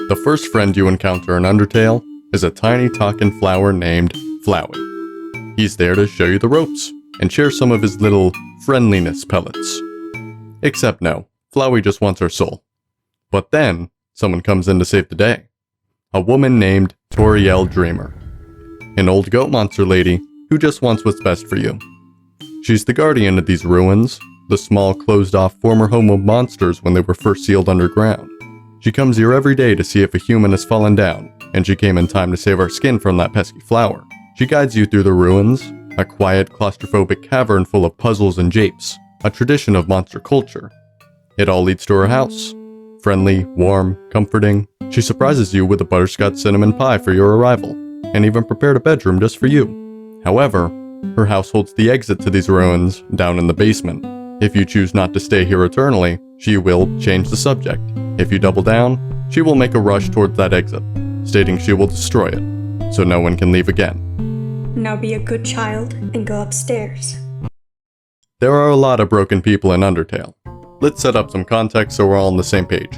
The first friend you encounter in Undertale is a tiny talking flower named Flowey. He's there to show you the ropes and share some of his little friendliness pellets. Except no, Flowey just wants her soul. But then, someone comes in to save the day. A woman named Toriel Dreemurr. An old goat monster lady who just wants what's best for you. She's the guardian of these ruins, the small closed-off former home of monsters when they were first sealed underground. She comes here every day to see if a human has fallen down, and she came in time to save our skin from that pesky flower. She guides you through the ruins, a quiet, claustrophobic cavern full of puzzles and japes, a tradition of monster culture. It all leads to her house. Friendly, warm, comforting, she surprises you with a butterscotch cinnamon pie for your arrival, and even prepared a bedroom just for you. However, her house holds the exit to these ruins down in the basement. If you choose not to stay here eternally, she will change the subject. If you double down, she will make a rush towards that exit, stating she will destroy it, so no one can leave again. Now be a good child and go upstairs. There are a lot of broken people in Undertale. Let's set up some context so we're all on the same page.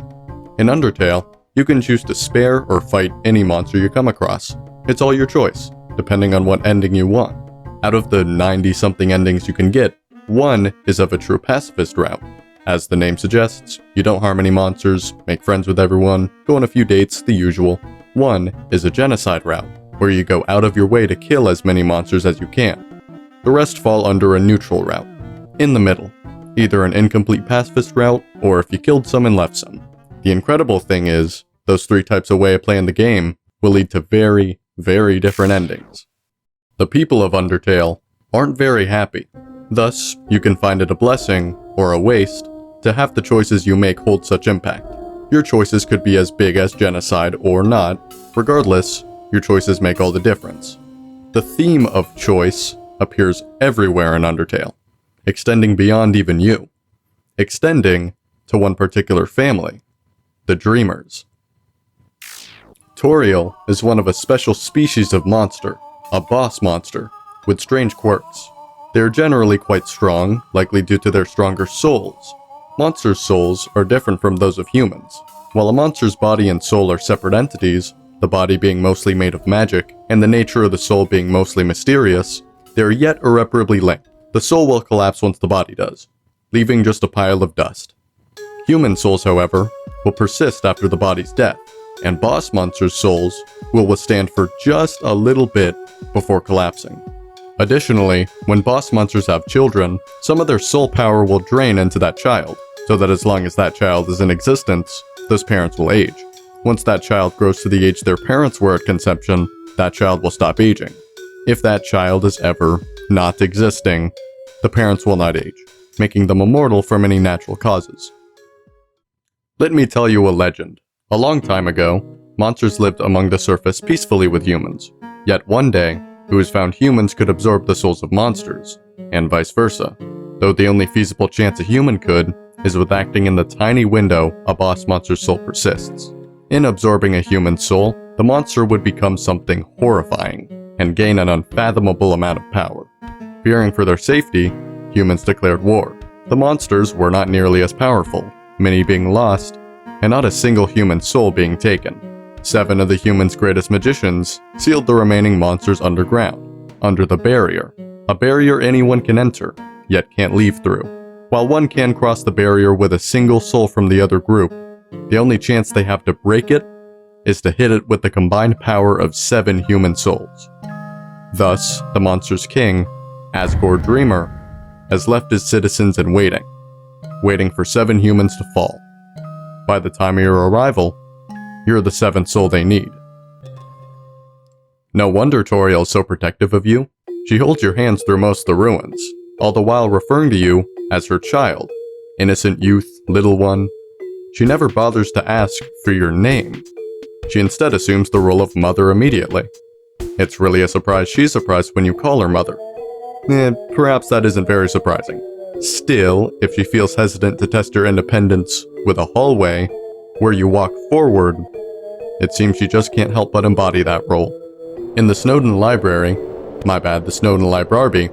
In Undertale, you can choose to spare or fight any monster you come across. It's all your choice, depending on what ending you want. Out of the 90-something endings you can get, one is of a true pacifist route. As the name suggests, you don't harm any monsters, make friends with everyone, go on a few dates, the usual. One is a genocide route, where you go out of your way to kill as many monsters as you can. The rest fall under a neutral route. In the middle, either an incomplete pacifist route, or if you killed some and left some. The incredible thing is, those three types of way of playing the game will lead to very, very different endings. The people of Undertale aren't very happy. Thus, you can find it a blessing, or a waste, to have the choices you make hold such impact. Your choices could be as big as genocide or not. Regardless, your choices make all the difference. The theme of choice appears everywhere in Undertale, extending beyond even you. Extending to one particular family, the Dreemurrs. Toriel is one of a special species of monster, a boss monster, with strange quirks. They are generally quite strong, likely due to their stronger souls. Monsters' souls are different from those of humans. While a monster's body and soul are separate entities, the body being mostly made of magic, and the nature of the soul being mostly mysterious, they are yet irreparably linked. The soul will collapse once the body does, leaving just a pile of dust. Human souls, however, will persist after the body's death, and boss monsters' souls will withstand for just a little bit before collapsing. Additionally, when boss monsters have children, some of their soul power will drain into that child, so that as long as that child is in existence, those parents will age. Once that child grows to the age their parents were at conception, that child will stop aging. If that child is ever not existing, the parents will not age, making them immortal from any natural causes. Let me tell you a legend. A long time ago, monsters lived among the surface peacefully with humans. Yet one day, it was found humans could absorb the souls of monsters, and vice versa, though the only feasible chance a human could is with acting in the tiny window a boss monster's soul persists. In absorbing a human soul, the monster would become something horrifying, and gain an unfathomable amount of power. Fearing for their safety, humans declared war. The monsters were not nearly as powerful, many being lost, and not a single human soul being taken. 7 of the humans' greatest magicians sealed the remaining monsters underground, under the barrier, a barrier anyone can enter, yet can't leave through. While one can cross the barrier with a single soul from the other group, the only chance they have to break it is to hit it with the combined power of 7 human souls. Thus, the monster's king, Asgore Dreemurr, has left his citizens in waiting for 7 humans to fall. By the time of your arrival, you're the 7th soul they need. No wonder Toriel is so protective of you. She holds your hands through most of the ruins, all the while referring to you as her child, innocent youth, little one. She never bothers to ask for your name. She instead assumes the role of mother immediately. It's really a surprise she's surprised when you call her mother. Perhaps that isn't very surprising. Still, if she feels hesitant to test your independence with a hallway where you walk forward, it seems she just can't help but embody that role. In the Snowdin Library, the Snowdin Library,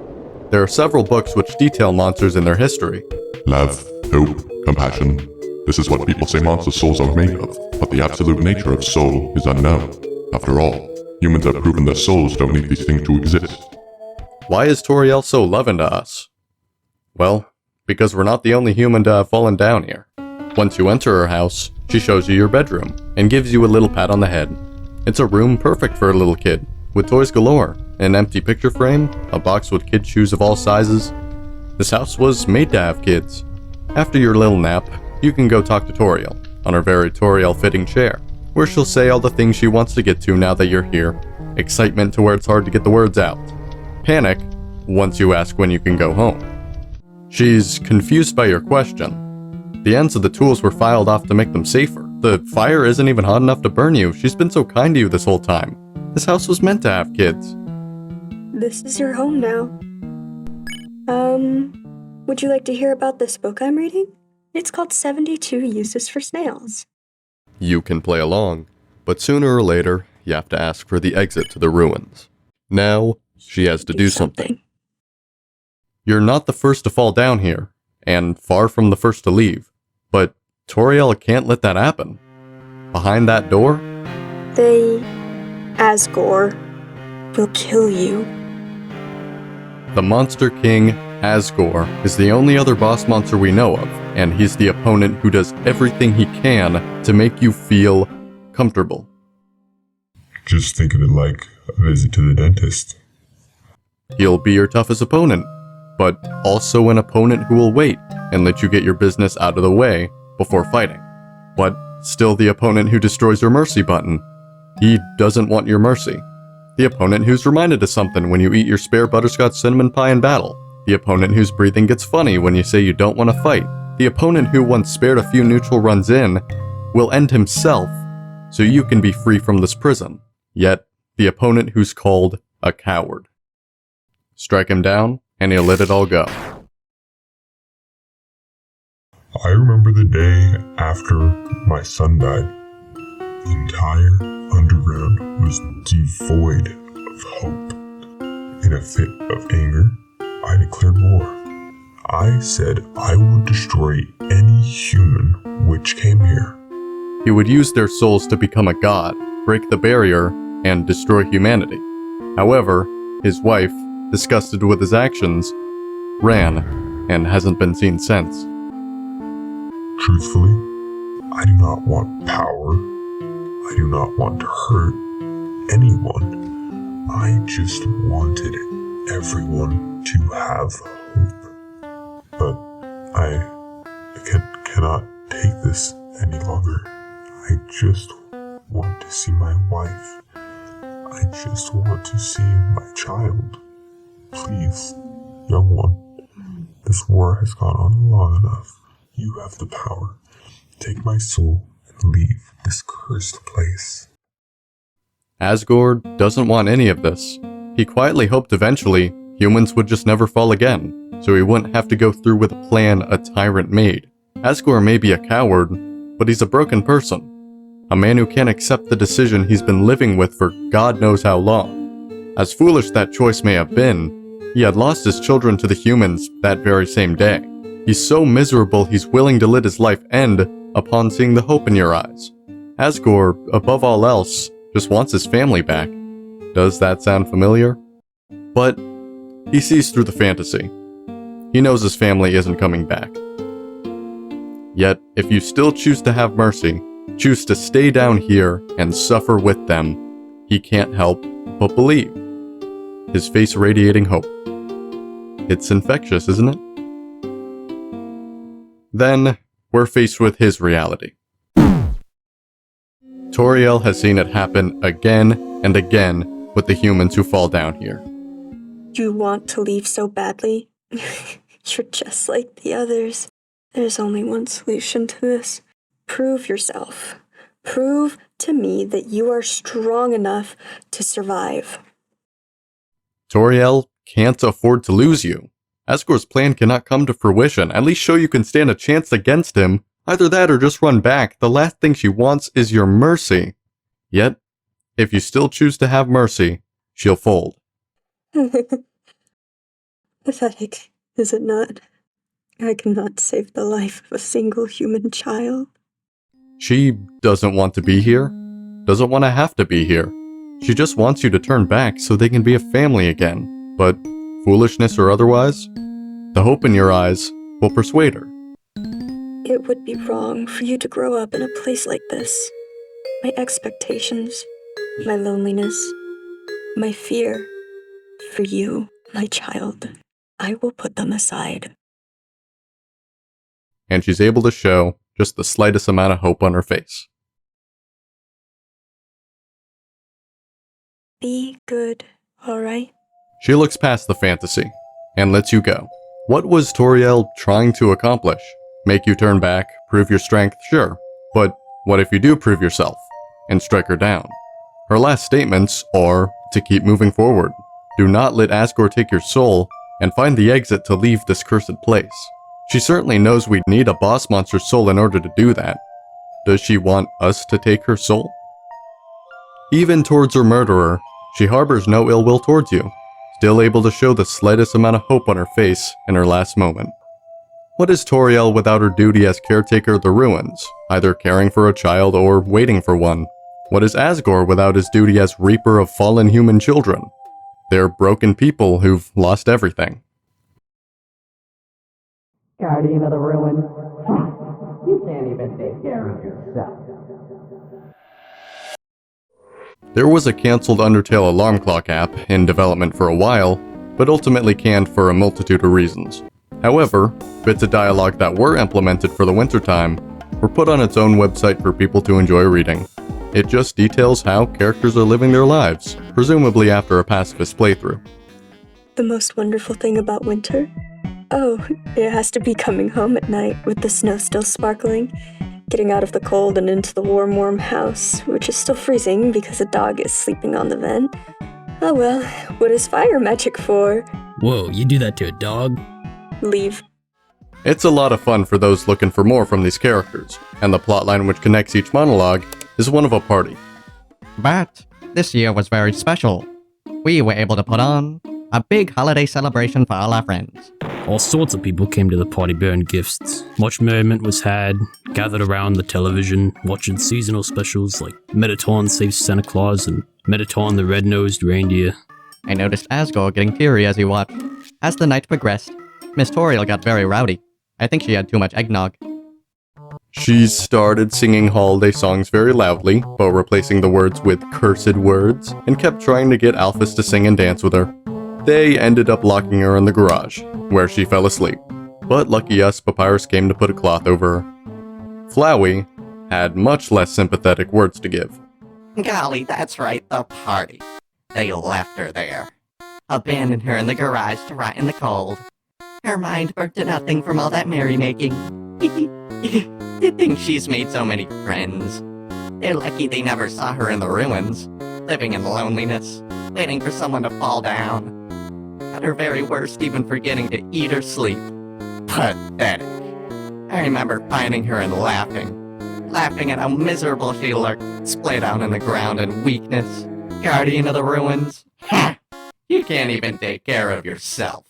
there are several books which detail monsters in their history. Love, hope, compassion. This is what people say monster souls are made of, but the absolute nature of soul is unknown. After all, humans have proven that souls don't need these things to exist. Why is Toriel so loving to us? Well, because we're not the only human to have fallen down here. Once you enter her house, she shows you your bedroom and gives you a little pat on the head. It's a room perfect for a little kid, with toys galore, an empty picture frame, a box with kid shoes of all sizes. This house was made to have kids. After your little nap, you can go talk to Toriel on her very Toriel-fitting chair, where she'll say all the things she wants to get to now that you're here. Excitement to where it's hard to get the words out. Panic once you ask when you can go home. She's confused by your question. The ends of the tools were filed off to make them safer. The fire isn't even hot enough to burn you. She's been so kind to you this whole time. This house was meant to have kids. This is your home now. Would you like to hear about this book I'm reading? It's called 72 Uses for Snails. You can play along, but sooner or later, you have to ask for the exit to the ruins. Now, she has to do something. You're not the first to fall down here, and far from the first to leave, but Toriel can't let that happen. Behind that door, Asgore, will kill you. the Monster King, Asgore, is the only other boss monster we know of, and he's the opponent who does everything he can to make you feel comfortable. Just think of it like a visit to the dentist. He'll be your toughest opponent, but also an opponent who will wait and let you get your business out of the way before fighting. But still the opponent who destroys your mercy button. He doesn't want your mercy. The opponent who's reminded of something when you eat your spare butterscotch cinnamon pie in battle. The opponent whose breathing gets funny when you say you don't want to fight. The opponent who once spared a few neutral runs in will end himself so you can be free from this prison. Yet, the opponent who's called a coward. Strike him down, and he'll let it all go. I remember the day after my son died. The entire underground was devoid of hope. In a fit of anger, I declared war. I said I would destroy any human which came here. He would use their souls to become a god, break the barrier, and destroy humanity. However, his wife, disgusted with his actions, ran and hasn't been seen since. Truthfully, I do not want power. I do not want to hurt anyone. I just wanted everyone to have hope. But I cannot take this any longer. I just want to see my wife. I just want to see my child. Please, young one, this war has gone on long enough. You have the power. Take my soul and leave this cursed place. Asgore doesn't want any of this. He quietly hoped eventually humans would just never fall again, so he wouldn't have to go through with a plan a tyrant made. Asgore may be a coward, but he's a broken person. A man who can't accept the decision he's been living with for God knows how long. As foolish that choice may have been, he had lost his children to the humans that very same day. He's so miserable he's willing to let his life end upon seeing the hope in your eyes. Asgore, above all else, just wants his family back. Does that sound familiar? But he sees through the fantasy. He knows his family isn't coming back. Yet, if you still choose to have mercy, choose to stay down here and suffer with them, he can't help but believe. His face radiating hope. It's infectious, isn't it? Then, we're faced with his reality. Toriel has seen it happen again and again with the humans who fall down here. You want to leave so badly? You're just like the others. There's only one solution to this. Prove yourself. Prove to me that you are strong enough to survive. Toriel can't afford to lose you. Asgore's plan cannot come to fruition. At least show you can stand a chance against him. Either that or just run back. The last thing she wants is your mercy. Yet, if you still choose to have mercy, she'll fold. Pathetic, is it not? I cannot save the life of a single human child. She doesn't want to be here, doesn't want to have to be here. She just wants you to turn back so they can be a family again. But foolishness or otherwise, the hope in your eyes will persuade her. It would be wrong for you to grow up in a place like this. My expectations, my loneliness, my fear for you, my child, I will put them aside. And she's able to show just the slightest amount of hope on her face. Be good, alright? She looks past the fantasy and lets you go. What was Toriel trying to accomplish? Make you turn back, prove your strength, sure. But what if you do prove yourself and strike her down? Her last statements are to keep moving forward. Do not let Asgore take your soul and find the exit to leave this cursed place. She certainly knows we'd need a boss monster's soul in order to do that. Does she want us to take her soul? Even towards her murderer, she harbors no ill will towards you, still able to show the slightest amount of hope on her face in her last moment. What is Toriel without her duty as caretaker of the ruins, either caring for a child or waiting for one? What is Asgore without his duty as reaper of fallen human children? They're broken people who've lost everything. Guardian of the ruins. You can't even take care of yourself. There was a cancelled Undertale alarm clock app in development for a while, but ultimately canned for a multitude of reasons. However, bits of dialogue that were implemented for the wintertime were put on its own website for people to enjoy reading. It just details how characters are living their lives, presumably after a pacifist playthrough. The most wonderful thing about winter? Oh, it has to be coming home at night with the snow still sparkling, getting out of the cold and into the warm house, which is still freezing because a dog is sleeping on the vent. Oh well, what is fire magic for? Whoa, you do that to a dog? Leave. It's a lot of fun for those looking for more from these characters, and the plotline which connects each monologue is one of a party. But this year was very special. We were able to put on a big holiday celebration for all our friends. All sorts of people came to the party bearing gifts. Much merriment was had, gathered around the television, watching seasonal specials like Mettaton Saves Santa Claus and Mettaton the Red-Nosed Reindeer. I noticed Asgore getting teary as he watched. As the night progressed, Miss Toriel got very rowdy. I think she had too much eggnog. She started singing holiday songs very loudly, while replacing the words with cursed words, and kept trying to get Alphys to sing and dance with her. They ended up locking her in the garage, where she fell asleep. But lucky us, Papyrus came to put a cloth over her. Flowey had much less sympathetic words to give. Golly, that's right, the party. They left her there. Abandoned her in the garage to rot in the cold. Her mind burnt to nothing from all that merrymaking. They think she's made so many friends. They're lucky they never saw her in the ruins, living in loneliness, waiting for someone to fall down. At her very worst, even forgetting to eat or sleep. Pathetic. I remember finding her and laughing at how miserable she looked, splayed out on the ground in weakness. Guardian of the ruins. Ha! You can't even take care of yourself.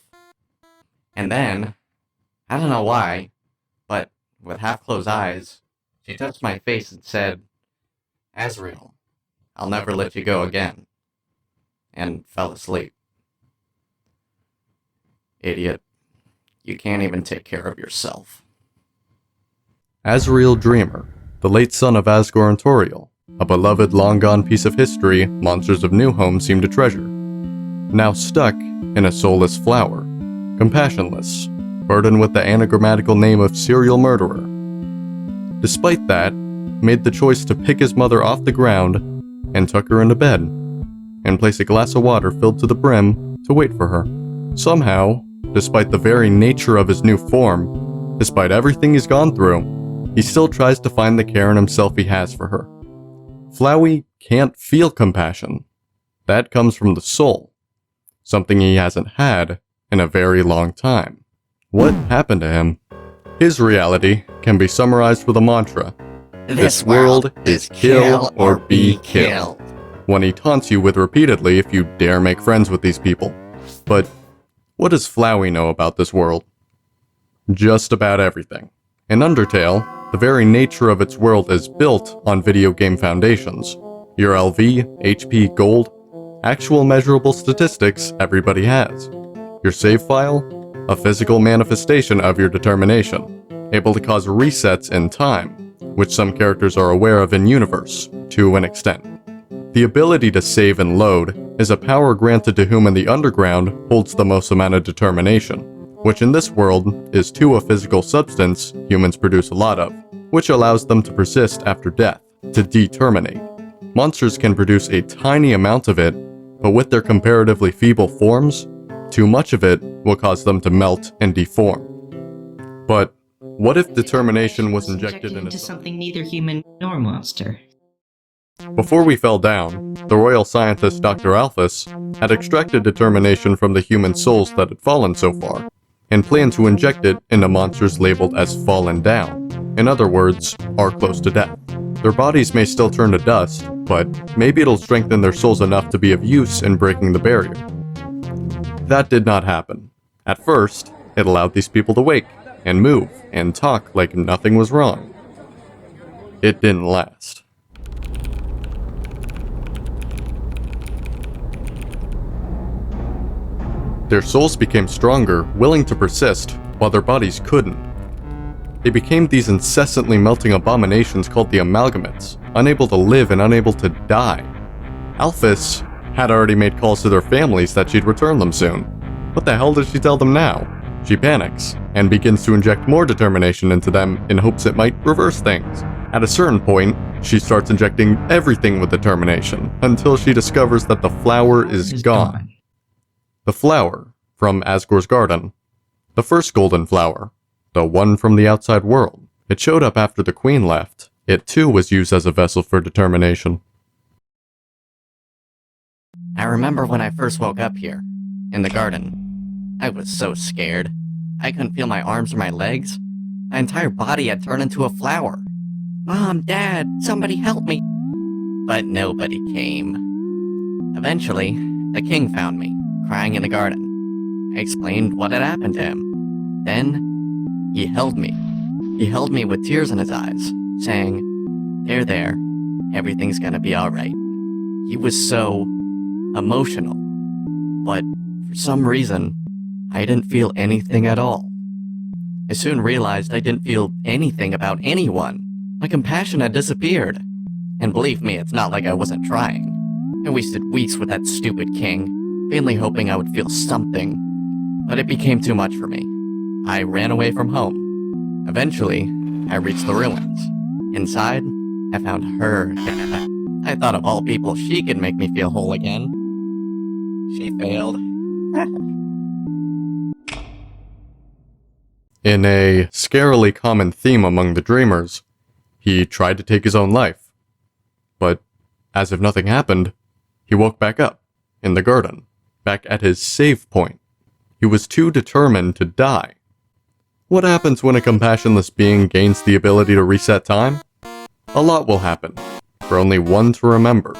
And then, I don't know why, but with half-closed eyes, she touched my face and said, "Azrael, I'll never let you go again," and fell asleep. Idiot. You can't even take care of yourself. Azrael Dreemurr, the late son of Asgore and Toriel, a beloved long-gone piece of history monsters of New Home seem to treasure. Now stuck in a soulless flower, compassionless, burdened with the anagrammatical name of serial murderer. Despite that, made the choice to pick his mother off the ground and tuck her into bed, and place a glass of water filled to the brim to wait for her. Somehow, despite the very nature of his new form, despite everything he's gone through, he still tries to find the care in himself he has for her. Flowey can't feel compassion. That comes from the soul, something he hasn't had in a very long time. What happened to him? His reality can be summarized with a mantra. This world is kill or be killed. One he taunts you with repeatedly if you dare make friends with these people. But what does Flowey know about this world? just about everything. In Undertale, the very nature of its world is built on video game foundations. Your LV, HP, gold, actual measurable statistics everybody has. Your save file, a physical manifestation of your determination, able to cause resets in time, which some characters are aware of in-universe, to an extent. The ability to save and load is a power granted to whom in the underground holds the most amount of determination, which in this world is to a physical substance humans produce a lot of, which allows them to persist after death, to determinate. Monsters can produce a tiny amount of it, but with their comparatively feeble forms, too much of it will cause them to melt and deform. But what if determination was injected into something neither human nor monster? Before we fell down, the royal scientist Dr. Alphys had extracted determination from the human souls that had fallen so far, and planned to inject it into monsters labeled as fallen down, in other words, are close to death. Their bodies may still turn to dust, but maybe it'll strengthen their souls enough to be of use in breaking the barrier. That did not happen. At first, it allowed these people to wake, and move, and talk like nothing was wrong. It didn't last. Their souls became stronger, willing to persist, while their bodies couldn't. They became these incessantly melting abominations called the amalgamates, unable to live and unable to die. Alphys had already made calls to their families that she'd return them soon. What the hell does she tell them now? She panics, and begins to inject more determination into them in hopes it might reverse things. At a certain point, she starts injecting everything with determination, until she discovers that the flower is gone. The flower from Asgore's garden. The first golden flower. The one from the outside world. It showed up after the queen left. It too was used as a vessel for determination. I remember when I first woke up here, in the garden. I was so scared. I couldn't feel my arms or my legs. My entire body had turned into a flower. Mom, Dad, somebody help me. But nobody came. Eventually, the king found me, crying in the garden. I explained what had happened to him. Then, he held me. He held me with tears in his eyes, saying, there, everything's gonna be alright. He was so emotional. But for some reason, I didn't feel anything at all. I soon realized I didn't feel anything about anyone. My compassion had disappeared. And believe me, it's not like I wasn't trying. I wasted weeks with that stupid king, vainly hoping I would feel something. But it became too much for me. I ran away from home. Eventually, I reached the ruins. Inside, I found her. I thought of all people she could make me feel whole again. She failed. In a scarily common theme among the Dreemurrs, he tried to take his own life. But, as if nothing happened, he woke back up, in the garden, back at his save point. He was too determined to die. What happens when a compassionless being gains the ability to reset time? A lot will happen, for only one to remember.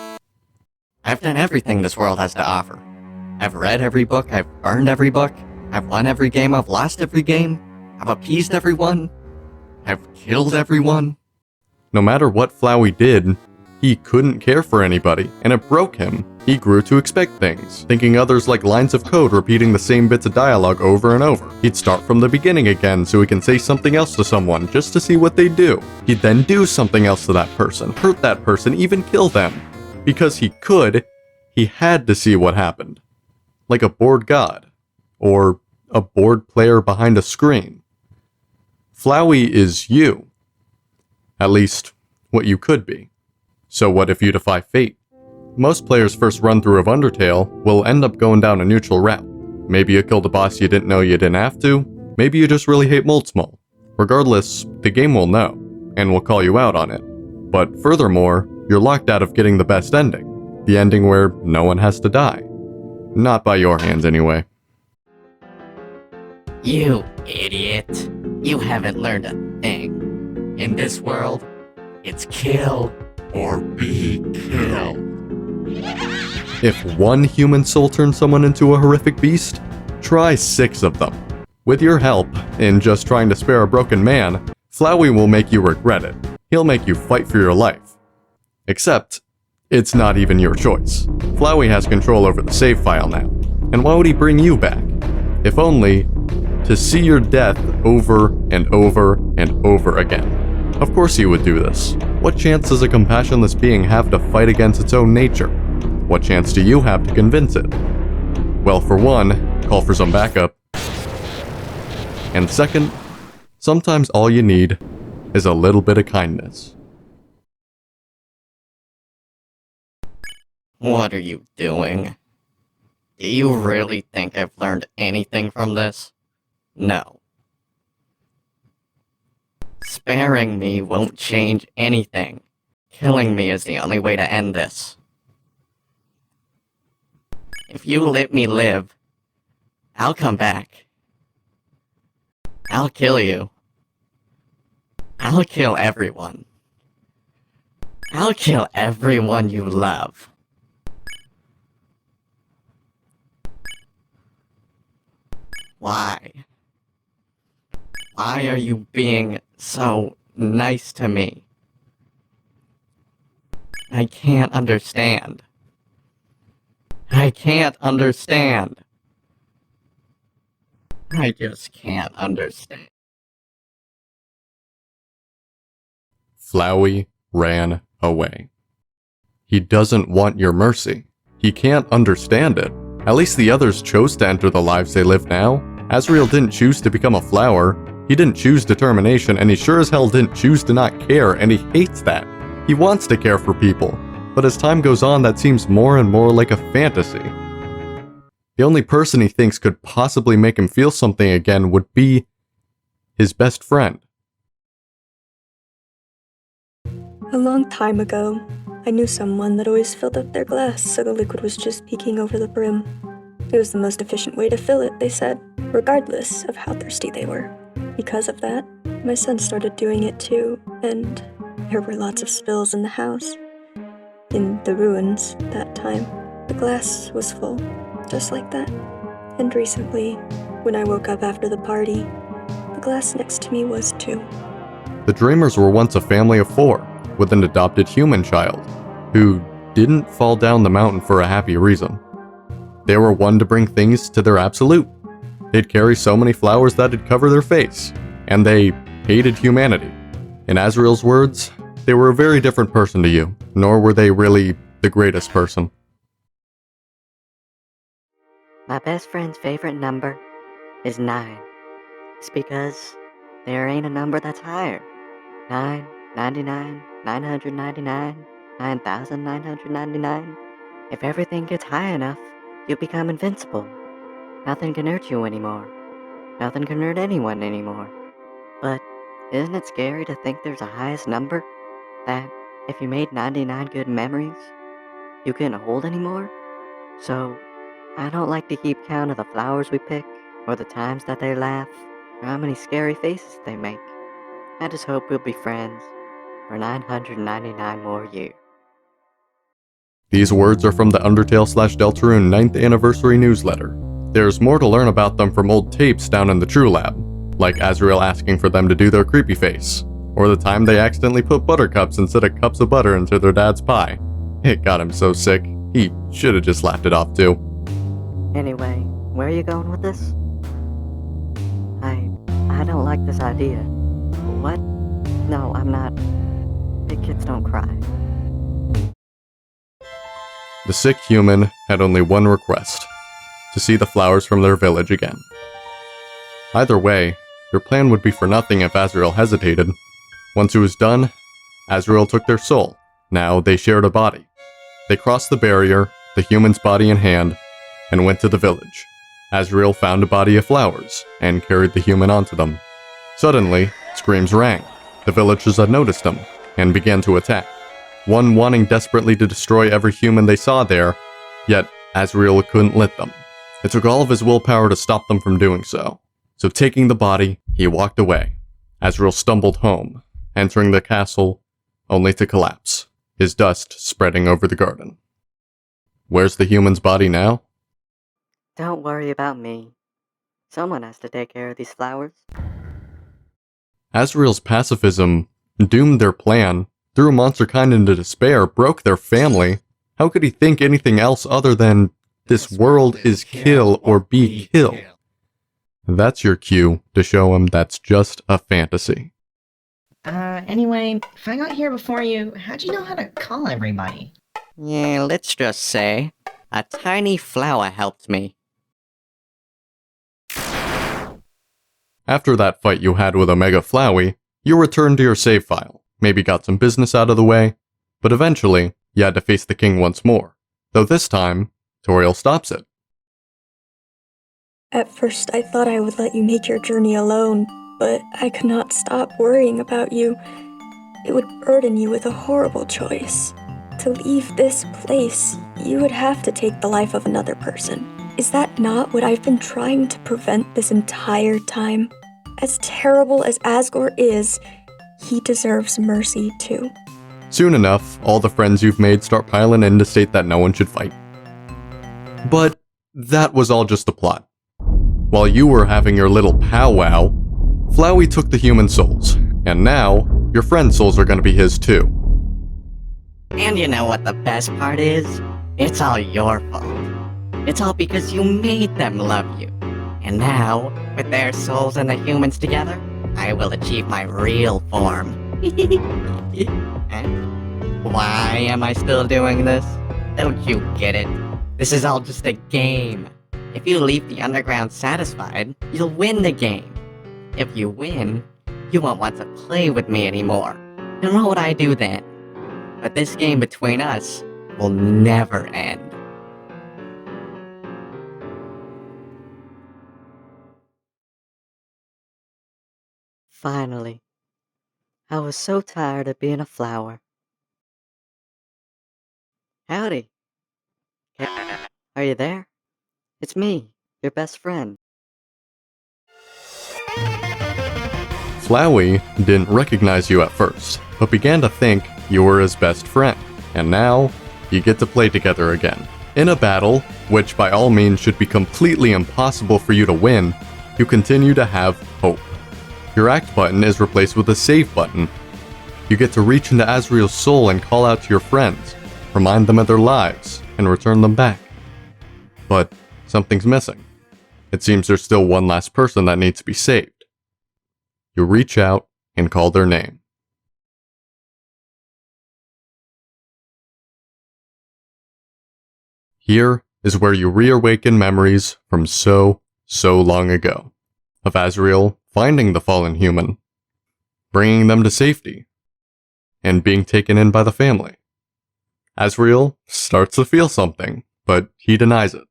I've done everything this world has to offer. I've read every book, I've earned every book, I've won every game, I've lost every game, I've appeased everyone, I've killed everyone. No matter what Flowey did, he couldn't care for anybody, and it broke him. He grew to expect things, thinking others like lines of code repeating the same bits of dialogue over and over. He'd start from the beginning again so he can say something else to someone just to see what they do. He'd then do something else to that person, hurt that person, even kill them. Because he could, he had to see what happened. Like a bored god, or a bored player behind a screen. Flowey is you. At least, what you could be. So what if you defy fate? Most players' first run-through of Undertale will end up going down a neutral route. Maybe you killed a boss you didn't know you didn't have to, maybe you just really hate Moldsmal. Regardless, the game will know, and will call you out on it. But furthermore, you're locked out of getting the best ending. The ending where no one has to die. Not by your hands anyway. You idiot. You haven't learned a thing. In this world, it's kill or be killed. If one human soul turns someone into a horrific beast, try 6 of them. With your help, in just trying to spare a broken man, Flowey will make you regret it. He'll make you fight for your life. Except, it's not even your choice. Flowey has control over the save file now. And why would he bring you back? If only to see your death over and over and over again. Of course he would do this. What chance does a compassionless being have to fight against its own nature? What chance do you have to convince it? Well, for one, call for some backup. And second, sometimes all you need is a little bit of kindness. What are you doing? Do you really think I've learned anything from this? No. Sparing me won't change anything. Killing me is the only way to end this. If you let me live, I'll come back. I'll kill you. I'll kill everyone. I'll kill everyone you love. Why? Why are you being so nice to me? I can't understand. I can't understand. I just can't understand. Flowey ran away. He doesn't want your mercy. He can't understand it. At least the others chose to enter the lives they live now. Azrael didn't choose to become a flower. He didn't choose determination, and he sure as hell didn't choose to not care, and he hates that. He wants to care for people, but as time goes on, that seems more and more like a fantasy. The only person he thinks could possibly make him feel something again would be his best friend. A long time ago, I knew someone that always filled up their glass so the liquid was just peeking over the brim. It was the most efficient way to fill it, they said, regardless of how thirsty they were. Because of that, my son started doing it too, and there were lots of spills in the house. In the ruins, that time, the glass was full, just like that. And recently, when I woke up after the party, the glass next to me was too. The Dreemurrs were once a family of 4, with an adopted human child, who didn't fall down the mountain for a happy reason. They were one to bring things to their absolute. They'd carry so many flowers that'd cover their face, and they hated humanity. In Azrael's words, they were a very different person to you, nor were they really the greatest person. My best friend's favorite number is 9. It's because there ain't a number that's higher. 9, 99, 999, 9,999. If everything gets high enough, you become invincible. Nothing can hurt you anymore. Nothing can hurt anyone anymore. But isn't it scary to think there's a highest number? That if you made 99 good memories, you couldn't hold anymore? So, I don't like to keep count of the flowers we pick, or the times that they laugh, or how many scary faces they make. I just hope we'll be friends for 999 more years. These words are from the Undertale/Deltarune 9th anniversary newsletter. There's more to learn about them from old tapes down in the True Lab, like Azrael asking for them to do their creepy face, or the time they accidentally put buttercups instead of cups of butter into their dad's pie. It got him so sick, he should have just laughed it off too. Anyway, where are you going with this? I don't like this idea. What? No, I'm not. Big kids don't cry. The sick human had only one request: to see the flowers from their village again. Either way, their plan would be for nothing if Azrael hesitated. Once it was done, Azrael took their soul. Now they shared a body. They crossed the barrier, the human's body in hand, and went to the village. Azrael found a body of flowers and carried the human onto them. Suddenly, screams rang. The villagers had noticed them and began to attack, one wanting desperately to destroy every human they saw there, yet Azrael couldn't let them. It took all of his willpower to stop them from doing so. So taking the body, he walked away. Azrael stumbled home, entering the castle only to collapse, his dust spreading over the garden. Where's the human's body now? Don't worry about me. Someone has to take care of these flowers. Azrael's pacifism doomed their plan, threw monsterkind into despair, broke their family. How could he think anything else other than this world is kill or be killed? That's your cue to show him that's just a fantasy. Anyway, if I got here before you, how'd you know how to call everybody? Yeah, let's just say, a tiny flower helped me. After that fight you had with Omega Flowey, you returned to your save file, maybe got some business out of the way, but eventually, you had to face the king once more, though this time, Toriel stops it. At first, I thought I would let you make your journey alone, but I could not stop worrying about you. It would burden you with a horrible choice. To leave this place, you would have to take the life of another person. Is that not what I've been trying to prevent this entire time? As terrible as Asgore is, he deserves mercy too. Soon enough, all the friends you've made start piling in to state that no one should fight. But that was all just a plot. While you were having your little powwow, Flowey took the human souls, and now, your friend's souls are gonna be his too. And you know what the best part is? It's all your fault. It's all because you made them love you. And now, with their souls and the humans together, I will achieve my real form. Why am I still doing this? Don't you get it? This is all just a game. If you leave the underground satisfied, you'll win the game. If you win, you won't want to play with me anymore. You'll know what I do then. But this game between us will never end. Finally. I was so tired of being a flower. Howdy. Are you there? It's me, your best friend. Flowey didn't recognize you at first, but began to think you were his best friend, and now, you get to play together again. In a battle, which by all means should be completely impossible for you to win, you continue to have hope. Your act button is replaced with a save button. You get to reach into Azrael's soul and call out to your friends, remind them of their lives, and return them back. But something's missing. It seems there's still one last person that needs to be saved. You reach out and call their name. Here is where you reawaken memories from so long ago, of Azrael finding the fallen human, bringing them to safety, and being taken in by the family. Azrael starts to feel something, but he denies it.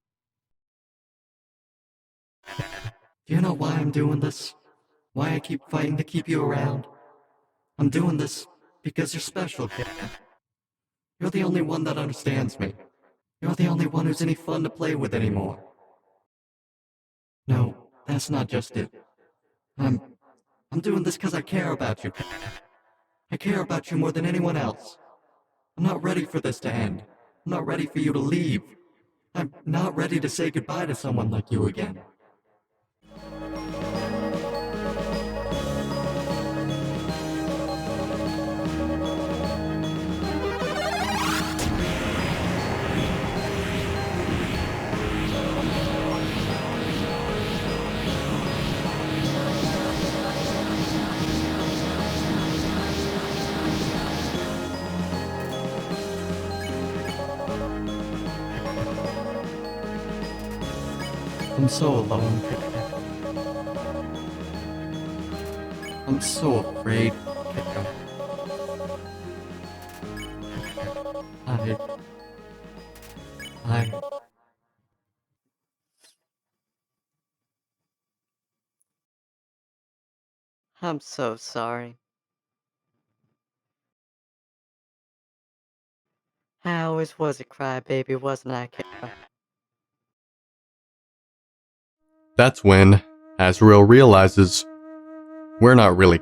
Do you know why I'm doing this? Why I keep fighting to keep you around? I'm doing this because you're special, kid. You're the only one that understands me. You're the only one who's any fun to play with anymore. No, that's not just it. I'm doing this because I care about you. I care about you more than anyone else. I'm not ready for this to end. I'm not ready for you to leave. I'm not ready to say goodbye to someone like you again. I'm so alone. I'm so afraid. I... I'm so sorry. I always was a crybaby, wasn't I, Chara? That's when Azrael realizes we're not really.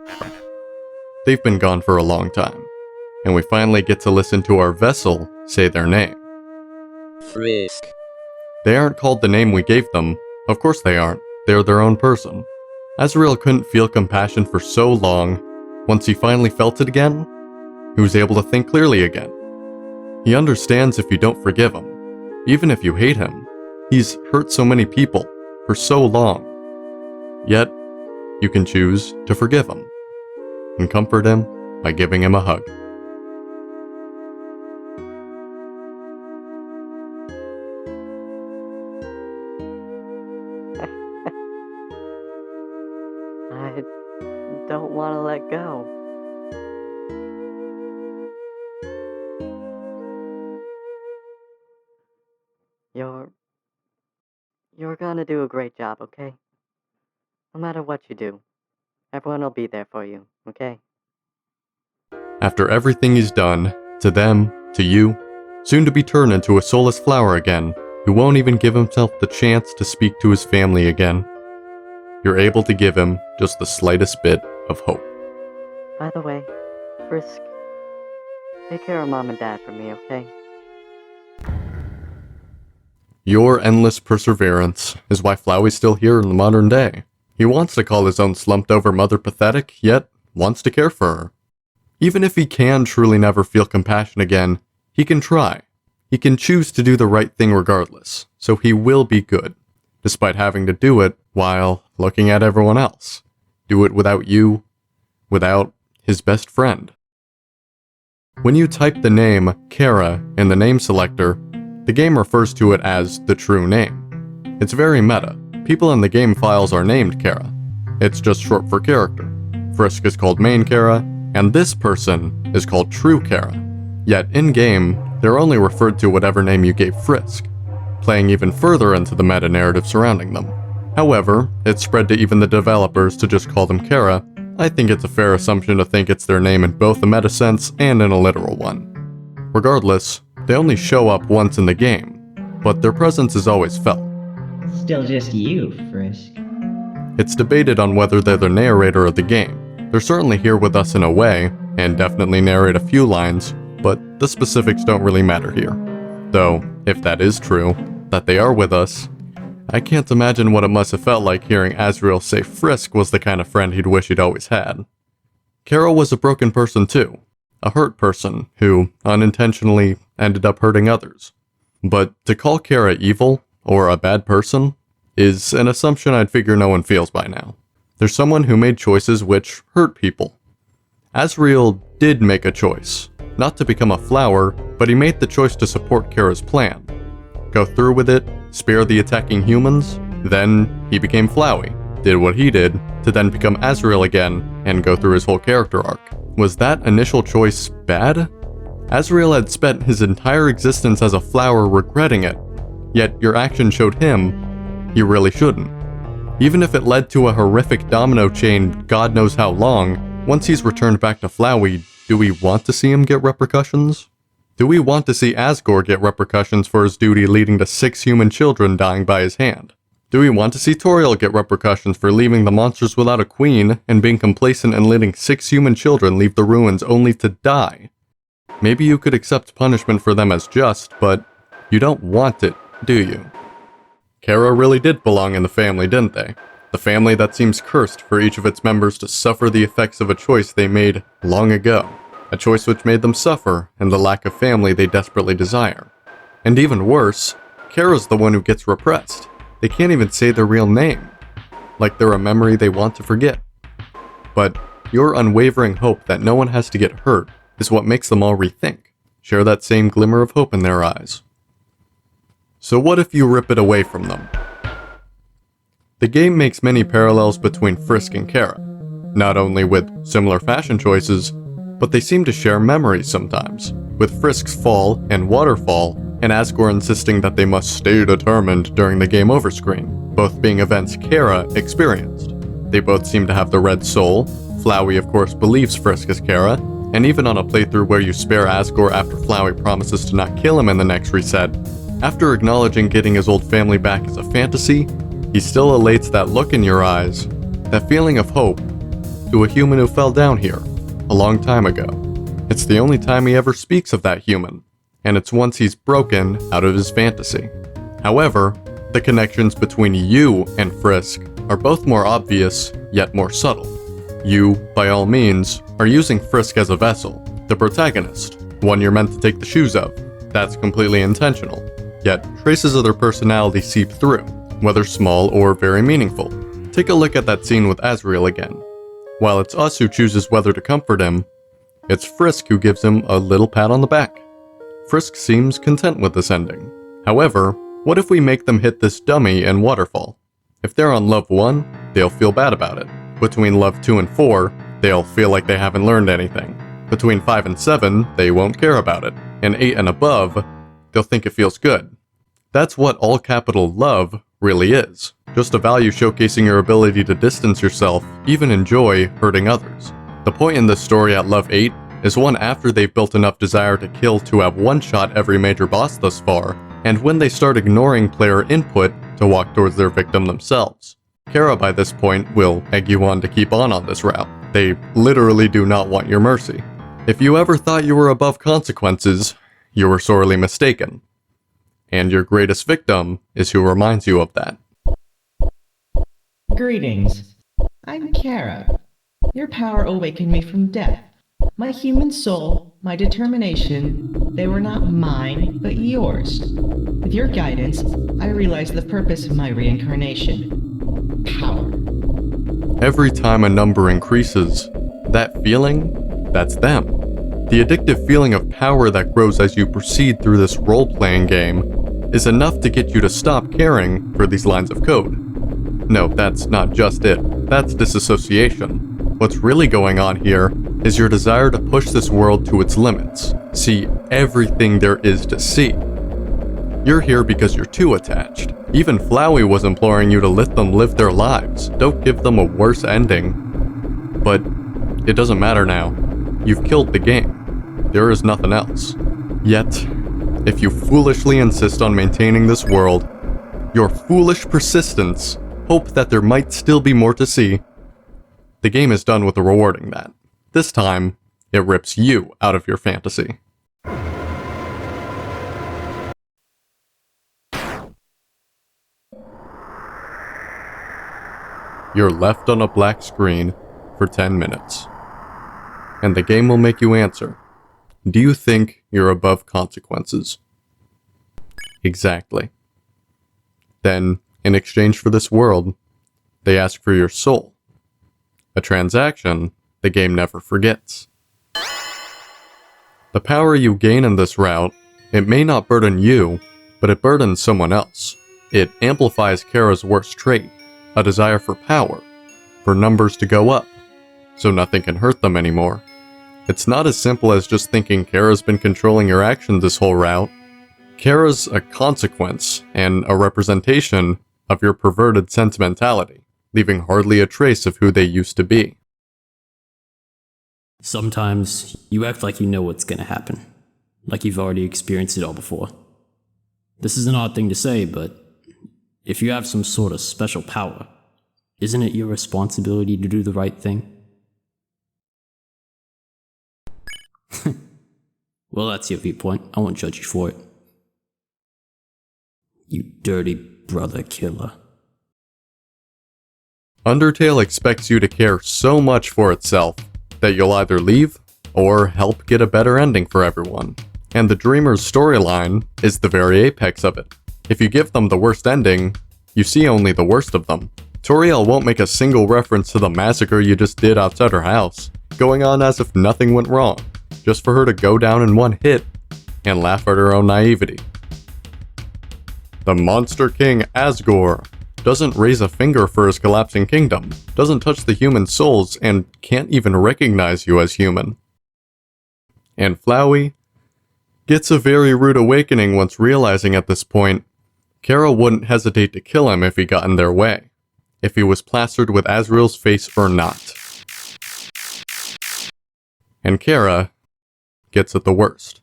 They've been gone for a long time, and we finally get to listen to our vessel say their name. Frisk. They aren't called the name we gave them, of course they aren't. they are their own person. Azrael couldn't feel compassion for so long. Once he finally felt it again, he was able to think clearly again. He understands if you don't forgive him, even if you hate him. He's hurt so many people for so long. Yet, you can choose to forgive him and comfort him by giving him a hug. I don't want to let go. You're gonna do a great job, okay? No matter what you do, everyone will be there for you, okay? After everything he's done, to them, to you, soon to be turned into a soulless flower again, who won't even give himself the chance to speak to his family again, you're able to give him just the slightest bit of hope. By the way, Frisk, take care of Mom and Dad for me, okay? Your endless perseverance is why Flowey's still here in the modern day. He wants to call his own slumped-over mother pathetic, yet wants to care for her. Even if he can truly never feel compassion again, he can try. He can choose to do the right thing regardless, so he will be good, despite having to do it while looking at everyone else. Do it without you, without his best friend. When you type the name Chara in the name selector, the game refers to it as the true name. It's very meta. People in the game files are named Chara. It's just short for character. Frisk is called main Chara, and this person is called true Chara. Yet in-game, they're only referred to whatever name you gave Frisk, playing even further into the meta-narrative surrounding them. However, it's spread to even the developers to just call them Chara. I think it's a fair assumption to think it's their name in both a meta sense and in a literal one. Regardless, they only show up once in the game, but their presence is always felt. Still just you, Frisk. It's debated on whether they're the narrator of the game. They're certainly here with us in a way, and definitely narrate a few lines, but the specifics don't really matter here. Though, if that is true, that they are with us, I can't imagine what it must have felt like hearing Azrael say Frisk was the kind of friend he'd wish he'd always had. Chara was a broken person too. A hurt person who, unintentionally, ended up hurting others. But to call Chara evil, or a bad person, is an assumption I'd figure no one feels by now. There's someone who made choices which hurt people. Azrael did make a choice, not to become a flower, but he made the choice to support Chara's plan. Go through with it, spare the attacking humans, then he became Flowey, did what he did, to then become Azrael again, and go through his whole character arc. Was that initial choice bad? Azrael had spent his entire existence as a flower regretting it, yet your action showed him he really shouldn't. Even if it led to a horrific domino chain God knows how long, once he's returned back to Flowey, do we want to see him get repercussions? Do we want to see Asgore get repercussions for his duty leading to 6 human children dying by his hand? Do we want to see Toriel get repercussions for leaving the monsters without a queen and being complacent and letting 6 human children leave the ruins only to die? Maybe you could accept punishment for them as just, but you don't want it, do you? Chara really did belong in the family, didn't they? The family that seems cursed for each of its members to suffer the effects of a choice they made long ago. A choice which made them suffer and the lack of family they desperately desire. And even worse, Chara's the one who gets repressed. They can't even say their real name, like they're a memory they want to forget. But your unwavering hope that no one has to get hurt is what makes them all rethink, share that same glimmer of hope in their eyes. So what if you rip it away from them? The game makes many parallels between Frisk and Chara, not only with similar fashion choices, but they seem to share memories sometimes, with Frisk's fall and waterfall, and Asgore insisting that they must stay determined during the game over screen, both being events Chara experienced. They both seem to have the red soul. Flowey of course believes Frisk is Chara, and even on a playthrough where you spare Asgore after Flowey promises to not kill him in the next reset, after acknowledging getting his old family back is a fantasy, he still elates that look in your eyes, that feeling of hope, to a human who fell down here, a long time ago. It's the only time he ever speaks of that human, and it's once he's broken out of his fantasy. However, the connections between you and Frisk are both more obvious, yet more subtle. You, by all means, are using Frisk as a vessel, the protagonist, one you're meant to take the shoes of. That's completely intentional. Yet, traces of their personality seep through, whether small or very meaningful. Take a look at that scene with Azrael again. While it's us who chooses whether to comfort him, it's Frisk who gives him a little pat on the back. Frisk seems content with this ending. However, what if we make them hit this dummy and waterfall? If they're on love 1, they'll feel bad about it. Between love 2 and 4, they'll feel like they haven't learned anything. Between 5 and 7, they won't care about it. And 8 and above, they'll think it feels good. That's what all capital love really is. Just a value showcasing your ability to distance yourself, even enjoy hurting others. The point in this story at Love 8 is one after they've built enough desire to kill to have one-shot every major boss thus far, and when they start ignoring player input to walk towards their victim themselves. Chara by this point will egg you on to keep on this route. They literally do not want your mercy. If you ever thought you were above consequences, you were sorely mistaken. And your greatest victim is who reminds you of that. Greetings. I'm Chara. Your power awakened me from death. My human soul, my determination, they were not mine, but yours. With your guidance, I realized the purpose of my reincarnation. Power. Every time a number increases, that feeling, that's them. The addictive feeling of power that grows as you proceed through this role-playing game is enough to get you to stop caring for these lines of code. No, that's not just it. That's disassociation. What's really going on here is your desire to push this world to its limits. See everything there is to see. You're here because you're too attached. Even Flowey was imploring you to let them live their lives. Don't give them a worse ending. But it doesn't matter now. You've killed the game. There is nothing else. Yet, if you foolishly insist on maintaining this world, your foolish persistence, hope that there might still be more to see, the game is done with rewarding that. This time, it rips you out of your fantasy. You're left on a black screen for 10 minutes. And the game will make you answer. Do you think you're above consequences? Exactly. Then, in exchange for this world, they ask for your soul. A transaction the game never forgets. The power you gain in this route, it may not burden you, but it burdens someone else. It amplifies Chara's worst trait, a desire for power, for numbers to go up, so nothing can hurt them anymore. It's not as simple as just thinking Chara's been controlling your actions this whole route. Chara's a consequence and a representation of your perverted sentimentality, leaving hardly a trace of who they used to be. Sometimes you act like you know what's gonna happen, like you've already experienced it all before. This is an odd thing to say, but if you have some sort of special power, isn't it your responsibility to do the right thing? Well, that's your viewpoint. I won't judge you for it. You dirty brother killer. Undertale expects you to care so much for itself that you'll either leave or help get a better ending for everyone. And the Dreemurr's storyline is the very apex of it. If you give them the worst ending, you see only the worst of them. Toriel won't make a single reference to the massacre you just did outside her house, going on as if nothing went wrong, just for her to go down in one hit and laugh at her own naivety. The Monster King Asgore doesn't raise a finger for his collapsing kingdom, doesn't touch the human souls, and can't even recognize you as human. And Flowey gets a very rude awakening once realizing at this point, Chara wouldn't hesitate to kill him if he got in their way, if he was plastered with Azrael's face or not. And Chara gets it the worst.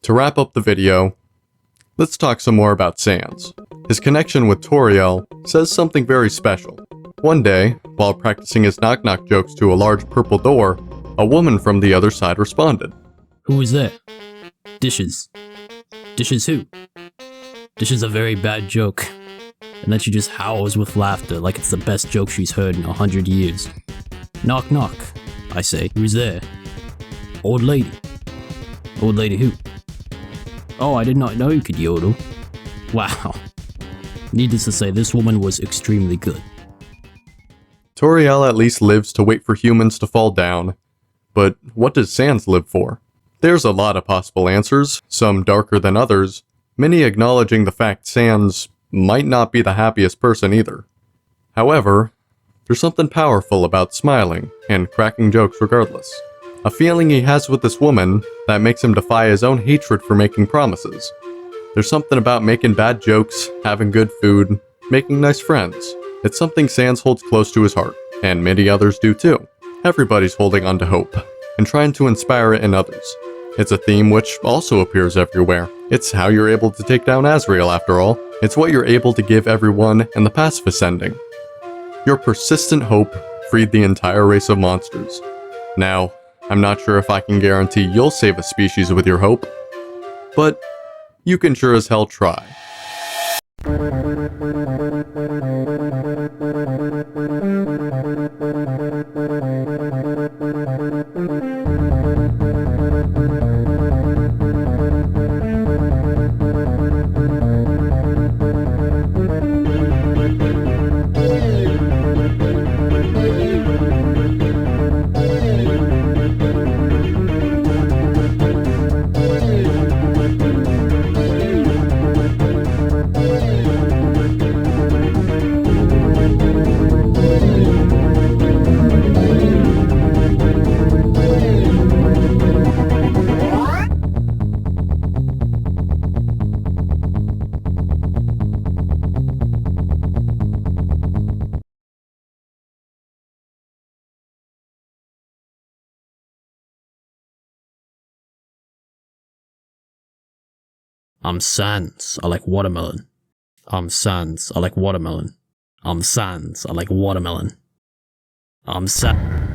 To wrap up the video, let's talk some more about Sans. His connection with Toriel says something very special. One day, while practicing his knock-knock jokes to a large purple door, a woman from the other side responded. Who is there? Dishes. Dishes who? Dishes a very bad joke. and then she just howls with laughter like it's the best joke she's heard in 100 years. Knock knock, I say. Who's there? Old lady. Old lady who? Oh, I did not know you could yodel. Wow. Needless to say, this woman was extremely good. Toriel at least lives to wait for humans to fall down. But what does Sans live for? There's a lot of possible answers, some darker than others, many acknowledging the fact Sans might not be the happiest person either. However, there's something powerful about smiling and cracking jokes regardless. A feeling he has with this woman that makes him defy his own hatred for making promises. There's something about making bad jokes, having good food, making nice friends. It's something Sans holds close to his heart, and many others do too. Everybody's holding on to hope, and trying to inspire it in others. It's a theme which also appears everywhere. It's how you're able to take down Azrael after all. It's what you're able to give everyone in the pacifist ending. Your persistent hope freed the entire race of monsters. Now, I'm not sure if I can guarantee you'll save a species with your hope, but you can sure as hell try. I'm Sans, I like watermelon. I'm Sans, I like watermelon. I'm Sans, I like watermelon. I'm Sans.